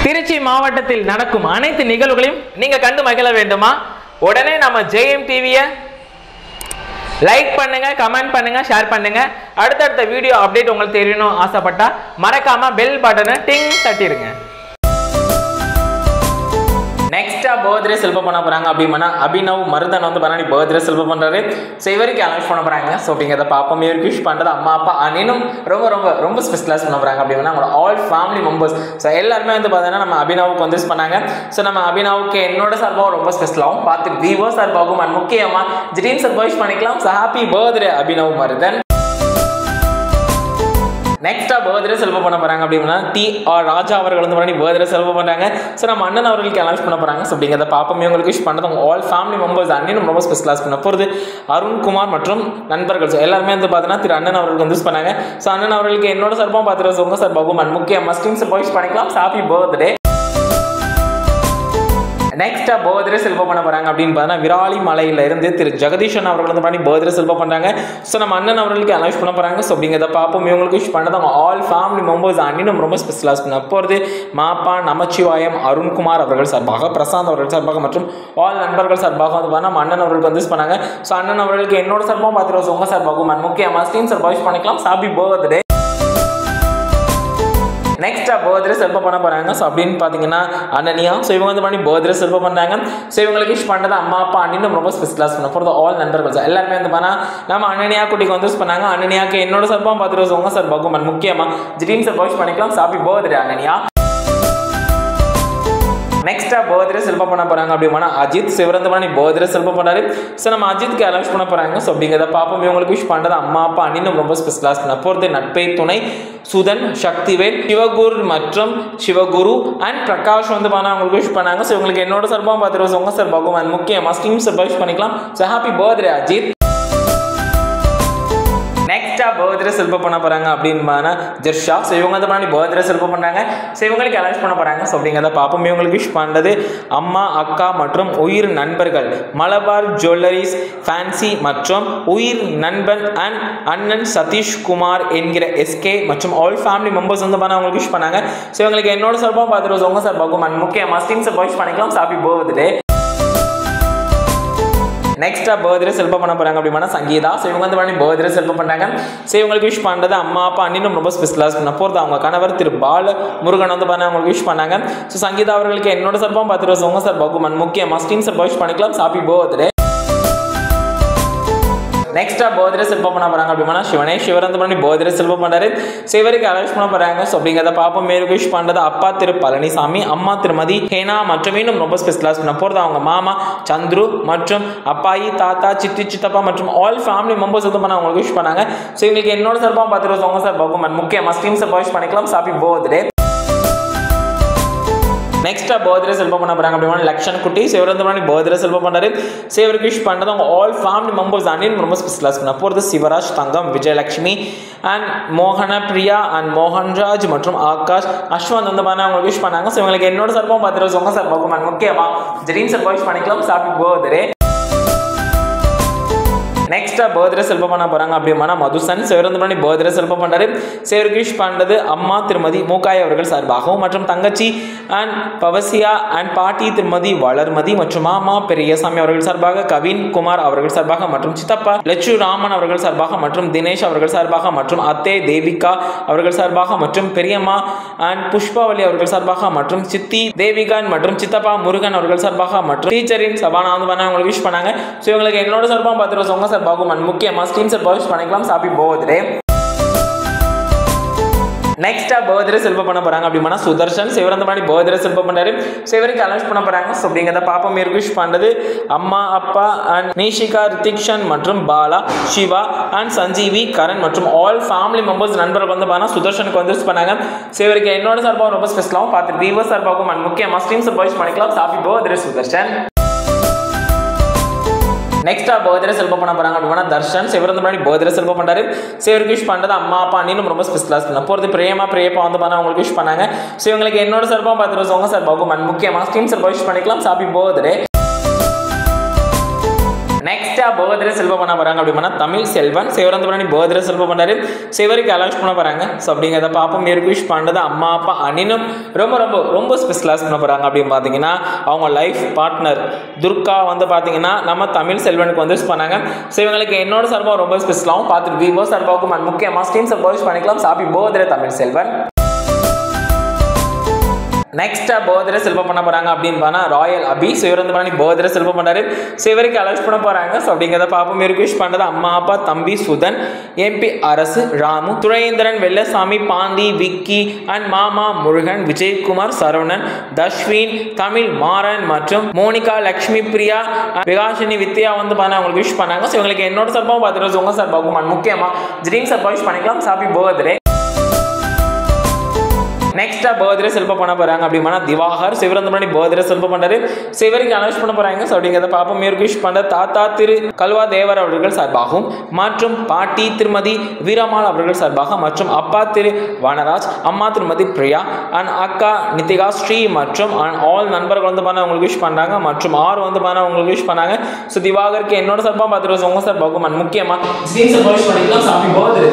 திருச்சி மாவட்டத்தில் நடக்கும் அனைத்து நிகழ்வுகளையும் நீங்க கண்டு மகிழ வேண்டுமா? உடனே நம்ம JM டிவியை லைக் பண்ணுங்க, கமெண்ட் பண்ணுங்க, ஷேர் பண்ணுங்க. அடுத்தடுத்த வீடியோ அப்டேட் உங்களுக்கு தெரியணும் ஆசைப்பட்டா மறக்காம பெல் பட்டனை டிங் தட்டிடுங்க. நெக்ஸ்டா பர்த்டே செலிப்ரேட் பண்ண போறாங்க அப்படின்னா அபினவ் மருதன் வந்து பண்ணி பர்த்டே செலிப்ரேட் பண்றாரு. ஸோ இவருக்கு அனௌன்ஸ் பண்ண போறாங்க. ஸோ அப்படிங்கிறத பார்ப்போம். இவருக்கு விஷ் பண்றது அம்மா அப்பா அண்ணனும் ரொம்ப ரொம்ப ரொம்ப ஸ்பெஷலாக பண்ண போறாங்க அப்படின்னா அவங்களோட ஆல் ஃபேமிலி மெம்பர்ஸ். ஸோ எல்லாருமே வந்து பார்த்தீங்கன்னா நம்ம அபினவுக்கு வந்து பண்ணாங்க. ஸோ நம்ம அபினவுக்கு என்னோட சார்பாகவும் ரொம்ப ஸ்பெஷலாகவும் பார்த்து விவோ சார்பாகவும் அண்ட் முக்கியமா திடீர்னு சார் விஷ் பண்ணிக்கலாம். So happy birthday Abhinav Maruthan. நெக்ஸ்டா பர்த்டே செலிப்ரேட் பண்ண போறாங்க அப்படின்னா TR ராஜா அவர்கள் வந்து பண்ணி பர்த்டே செலிப்ரேட் பண்றாங்க. ஸோ நம்ம அண்ணன் அவர்களுக்கு அனௌன்ஸ் பண்ண போறாங்க. ஸோ அப்படிங்கிறத பார்ப்போம். இவங்களுக்கு விஷ் பண்ணது அவங்க ஆல் ஃபேமிலி மெம்பர்ஸ் அண்ணனும் ரொம்ப ஸ்பெஷலாக பண்ண போகிறது அருண்குமார் மற்றும் நண்பர்கள். ஸோ எல்லாருமே வந்து பார்த்தீங்கன்னா திரு அண்ணன் அவர்களுக்கு வந்து பண்ணாங்க. ஸோ அண்ணன் அவர்களுக்கு என்னோட சார்பாகவும் பார்த்துட்டு உங்க சார்பாகவும் அண்ட் முக்கிய மஸ்டிங் சார் விஷ் பண்ணிக்கலாம். Happy birthday. நெக்ஸ்டா பர்த்டே செலிப்ரேட் பண்ண போறாங்க அப்படின்னு பார்த்தீங்கன்னா விராலி மலையில இருந்து திரு ஜெகதீஷன் அவர்கள் வந்து பண்ணி பர்த்டே செலிப்ரேட் பண்றாங்க. ஸோ நம்ம அண்ணன் அவர்களுக்கு அனௌன்ஸ் பண்ண போறாங்க. ஸோ அப்படிங்கிறத பார்ப்போம். இவங்களுக்கு விஷ் பண்ணது அவங்க ஆல் ஃபேமிலி மெம்பர்ஸ் அண்ணனும் ரொம்ப ஸ்பெஷலாக பண்ண போகிறது மாப்பா நமச்சிவாயம் அருண்குமார் அவர்கள் சார்பாக, பிரசாந்த் அவர்கள் சார்பாக மற்றும் ஆல் நண்பர்கள் சார்பாக வந்து பார்த்தா நம்ம அண்ணன் அவர்களுக்கு வந்து பண்ணாங்க. ஸோ அண்ணன் அவர்களுக்கு என்னோட சார்பாகவும் பார்த்துட்டு உங்க சார்பாகவும் அண்ட் முக்கியமாக ஸ்டீம் சார் விஷ் பண்ணிக்கலாம். Happy birthday. நெக்ஸ்டா பர்த்டே செலிப்ரேட் பண்ண போறாங்க. ஸோ அப்படின்னு பார்த்தீங்கன்னா அனன்யா. ஸோ இவங்க வந்து பண்ணி பர்த்டே செலிப்ரேட் பண்ணாங்க. ஸோ இவங்களுக்கு விஷ் பண்ணுறது அம்மா அப்பா அண்ணனும் ரொம்ப ஸ்பெஷலாக பண்ண போகிறது ஆல் நண்பர்கள். எல்லாருமே வந்து பண்ணா நம்ம அனன்யா குட்டிக்கு வந்து பண்ணாங்க. அனன்யாக்கு என்னோட சார்பாகவும் பார்த்துட்டு உங்க சார் பகுமன் முக்கியமாக திடீர்னு சார் விஷ் பண்ணிக்கலாம். Happy birthday Ananya. நெக்ஸ்டா பர்த்டே செலிப்ரேட் பண்ண போறாங்க அப்படின்னா அஜித் சிவரந்தமணி பர்த்டே செலிப்ரேட் பண்ணாரு. ஸோ நம்ம அஜித்க்கு அனௌன்ஸ் பண்ண போறாங்க. ஸோ அப்படிங்கிறத பார்ப்போம். இவங்களுக்கு விஷ் பண்றது அம்மா அப்பா அண்ணனும் ரொம்ப ஸ்பெஷலாக பண்ண போகிறது நட்பை துணை சுதன், சக்திவேல், சிவகுரு மற்றும் சிவகுரு அண்ட் பிரகாஷ் வந்து பண்ணா அவங்களுக்கு விஷ் பண்ணாங்க. ஸோ இவங்களுக்கு என்னோட சார்பாகவும் பார்த்துட்டு உங்க சார் பகுமான் முக்கியமாக ஸ்டீம் சார் விஷ் பண்ணிக்கலாம். So happy birthday Ajith. நெக்ஸ்டா பர்த்டே செலிப்ரேட் பண்ண போறாங்க அப்படின்னு ஜெர்ஷா. ஸோ இவங்க வந்து பண்ணி பர்த்டே செலிப்ரேட் பண்றாங்க. ஸோ இவங்களுக்கு அனௌன்ஸ் பண்ண போறாங்க. ஸோ அப்படிங்கிறத பார்ப்போம். இவங்களுக்கு விஷ் பண்றது அம்மா அக்கா மற்றும் உயிர் நண்பர்கள் மலபார் ஜுவல்லரிஸ் ஃபேன்சி மற்றும் உயிர் நண்பன் அண்ட் அண்ணன் சதீஷ்குமார் என்கிற SK மற்றும் ஆல் ஃபேமிலி மெம்பர்ஸ் வந்து பண்ண அவங்களுக்கு விஷ் பண்ணாங்க. ஸோ இவங்களுக்கு என்னோட சார்பாகவும் பார்த்துட்டு உங்க சார்பாகவும் அண்ட் முக்கியமாக ஸ்டீம் சார் விஷ் பண்ணிக்கலாம். Happy birthday. நெக்ஸ்டா பர்த்டே செலிப்ரேட் பண்ண போறாங்க அப்படின்னா சங்கீதா. ஸோ இவங்க வந்து பண்ணி பர்த்டே செலிப்ரேட் பண்றாங்க. ஸோ இவங்களுக்கு விஷ் பண்றது அம்மா அப்பா அண்ணனும் ரொம்ப ஸ்பெஷலாக பண்ண போகிறது அவங்க கணவர் திரு பால முருகன் வந்து பண்ண அவங்களுக்கு விஷ் பண்ணாங்க. ஸோ சங்கீதா அவர்களுக்கு என்னோட சார்பாகவும் பார்த்துட்டு உங்க சார் பகுமன் முக்கியமாக ஸ்டீம் சார் விஷ் பண்ணிக்கலாம். Happy birthday. நெக்ஸ்டா பர்த்டே செலிப்ரேட் பண்ண போறாங்க அப்படின்னா சிவனே சிவரந்து பண்ணி பர்த்டே செலிப்ரேட் பண்றாரு. ஸோ இவருக்கு அனௌன்ஸ் பண்ண போறாங்க. ஸோ அப்படிங்கிறத பார்ப்போம். மேற்கு விஷ் பண்றது அப்பா திரு பழனிசாமி, அம்மா திருமதி ஹேனா மற்றும் இன்னும் ரொம்ப ஸ்பெஷலாக பண்ண போகிறது அவங்க மாமா சந்துரு மற்றும் அப்பாயி தாத்தா சித்தி சித்தப்பா மற்றும் ஆல் ஃபேமிலி மெம்பர்ஸ் வந்து பண்ண அவங்களுக்கு விஷ் பண்ணாங்க. ஸோ இவங்களுக்கு என்னோட சார்பாகவும் பார்த்துட்டு உங்க சார் பகுமன் முக்கியமாக ஸ்டீம் சார் விஷ் பண்ணிக்கலாம். Happy birthday. நெக்ஸ்டா பர்த்டே செலிப்ரேட் பண்ண போறாங்க அப்படின்னா லக்ஷன் குட்டி. ஸோ இவர் வந்து பண்ணி பர்த்டே செலிப்ரேட் பண்றாரு. ஸோ இவருக்கு விஷ் பண்றது அவங்க ஆல் ஃபேமிலி மெம்பர்ஸ் அண்ணன் ரொம்ப ஸ்பெஷலாக பண்ண போகிறது சிவராஜ், தங்கம், விஜயலட்சுமி அண்ட் மோகன பிரியா அண்ட் மோகன்ராஜ் மற்றும் ஆகாஷ் அஸ்வந்த் வந்து பண்ண அவங்களுக்கு விஷ் பண்ணாங்க. ஸோ இவங்களுக்கு என்னோட சார்பாகவும் பார்த்துட்டு உங்க சார் பகுமன் முக்கியமாக திடீர்னு சார் விஷ் பண்ணிக்கலாம். Happy birthday. நெக்ஸ்டா பர்த்டே செலிப்ரேட் பண்ண போறாங்க அப்படின்னா மதுசன். ஸோ இவர் வந்து பண்ணி பர்த்டே செலிப்ரேட் பண்றாரு. ஸோ இவருக்கு விஷ் பண்றது அம்மா திருமதி மூக்காய் அவர்கள் சார்பாகவும் மற்றும் தங்கச்சி அண்ட் பவசியா அண்ட் பாட்டி திருமதி வளர்மதி மற்றும் மாமா பெரியசாமி அவர்கள் சார்பாக, கவின் குமார் அவர்கள் சார்பாக மற்றும் சித்தப்பா லட்சு ராமன் அவர்கள் சார்பாக மற்றும் தினேஷ் அவர்கள் சார்பாக மற்றும் அத்தே தேவிகா அவர்கள் சார்பாக மற்றும் பெரியம்மா அண்ட் புஷ்பாவலி அவர்கள் சார்பாக மற்றும் சித்தி தேவிகான் மற்றும் சித்தப்பா முருகன் அவர்கள் சார்பாக மற்றும் டீச்சரின் சபானா வந்து பண்ண அவங்களுக்கு விஷ் பண்ணாங்க. ஸோ இவங்களுக்கு என்னோட சார்பாகவும் பார்த்துட்டு உங்க பகுமன் முக்கியமா ஸ்டீம் சார் விஷ் பண்ணிக்கலாம். Happy birthday. நெக்ஸ்டா பர்த்டே செலிப்ரேட் பண்ண போறாங்க அப்படின்னா சுதர்ஷன். ஸோ இவர் வந்து பண்ணி பர்த்டே செலிப்ரேட் பண்றாரு. ஸோ இவருக்கு அனௌன்ஸ் பண்ண போறாங்க. ஸோ அப்படிங்கிறத பாப்பா மேற்கு விஷ் பண்றது அம்மா அப்பா அண்ட் நிஷிகா, ரித்திக்ஷன் மற்றும் பாலா, சிவா அண்ட் சஞ்சீவி, கரண் மற்றும் ஆல் ஃபேமிலி மெம்பர்ஸ் நண்பர்கள் வந்து பார்த்தா சுதர்ஷனுக்கு வந்து விஷ் பண்ணாங்க. ஸோ இவருக்கு என்னோட சார்பாகவும் ரொம்ப ஸ்பெஷலாகவும் பார்த்துட்டு விவோ சார்பாகவும் அண்ட் முக்கியமாக ஸ்டீம் சார் விஷ் பண்ணிக்கலாம். Happy birthday Sudarshan. நெக்ஸ்டா பர்த்டே செலிப்ரேட் பண்ண போறாங்க அப்படின்னா தர்ஷன். இவர் வந்து பண்ணி பர்த்டே செலிப்ரேட் பண்றாரு. ஸோ இவருக்கு விஷ் பண்றது அம்மா அப்பா அண்ணனும் ரொம்ப ஸ்பெஷலாக பண்ண போகிறது பிரேமா பிரியப்பா வந்து பண்ண அவங்களுக்கு விஷ் பண்ணாங்க. ஸோ இவங்களுக்கு என்னோட சார்பாகவும் பார்த்துட்டு உங்க சார்பாகவும் அண்ட் முக்கியமாக ஸ்டீம் சார் விஷ் பண்ணிக்கலாம். Happy birthday. நெக்ஸ்டா பர்த்டே செலிப்ரேட் பண்ண போறாங்க அப்படின்னா தமிழ் செல்வன் சிவரந்தபுரணி பர்த்டே செலிப்ரேட் பண்ணாரு. சிவருக்கு அலௌன்ஸ் பண்ண போறாங்க. ஸோ அப்படிங்கிறத பார்ப்போம். இவருக்கு விஷ் பண்ணது அம்மா அப்பா அனினும் ரொம்ப ரொம்ப ரொம்ப ஸ்பெஷலாக பண்ண போறாங்க அப்படின்னு பார்த்தீங்கன்னா அவங்க லைஃப் பார்ட்னர் துர்கா வந்து பார்த்தீங்கன்னா நம்ம தமிழ் செல்வனுக்கு வந்து விஷ் பண்ணாங்க. ஸோ இவங்களுக்கு என்னோட சார்பாக ரொம்ப ஸ்பெஷலாகவும் பார்த்துட்டு விவோ சார்பாவுக்கும் முக்கியமாக ஸ்டீம் சார்பாக விஷ் பண்ணிக்கலாம். Happy birthday Tamil Selvan. Next birthday celebrate பண்ண போறாங்க அப்படின்னு பார்த்தா ராயல் அபி சிவரந்தபுரணி பர்த்டே செலிப்ரேட் பண்ணாரு. சிவருக்கு அலௌன்ஸ் பண்ண போறாங்க. ஸோ அப்படிங்கிறத பார்ப்போம். இவருக்கு விஷ் பண்ணது அம்மா அப்பா தம்பி சுதன் எம்பி அரசு ராமு துரையேந்திரன் வெள்ளசாமி பாண்டி விக்கி அண்ட் மாமா முருகன் விஜயகுமார் சரவணன் தஷ்வின் தமிழ் மாறன் மற்றும் மோனிகா லக்ஷ்மி பிரியா விகாஷினி வித்யா வந்து பார்த்தா அவங்களுக்கு விஷ் பண்ணாங்க. ஸோ இவங்களுக்கு என்னோட சார்பாகவும் பார்த்துட்டு உங்க சார்பாகவும் முக்கியமாக ட்ரீம் சார்பாக விஷ் பண்ணிக்கலாம். Happy birthday. நெக்ஸ்டா பர்த்டே செலிப்ரேட் பண்ண போறாங்க அப்படின்னா திவாகர் சிவரந்தபுரணி பர்த்டே செலிப்ரேட் பண்றாரு. சிவருக்கு அனௌன்ஸ் பண்ண போறாங்க. ஸோ அப்படிங்கிறத பார்ப்போம். இவருக்கு விஷ் பண்ண தாத்தா திரு கல்வா தேவர் அவர்கள் சார்பாகவும் மற்றும் பாட்டி திருமதி வீரமால் அவர்கள் சார்பாக மற்றும் அப்பா திரு வனராஜ் அம்மா திருமதி பிரியா அண்ட் அக்கா நிதிகா ஸ்ரீ மற்றும் ஆல் நண்பர்கள் வந்து பண்ண உங்களுக்கு விஷ் பண்றாங்க மற்றும் ஆறு வந்து பண்ண உங்களுக்கு விஷ் பண்ணாங்க. ஸோ திவாகருக்கு என்னோட சார்பாக பார்த்துட்டு உங்க சார்பாகவும் முக்கியமாக ஹாப்பி பர்த்டே.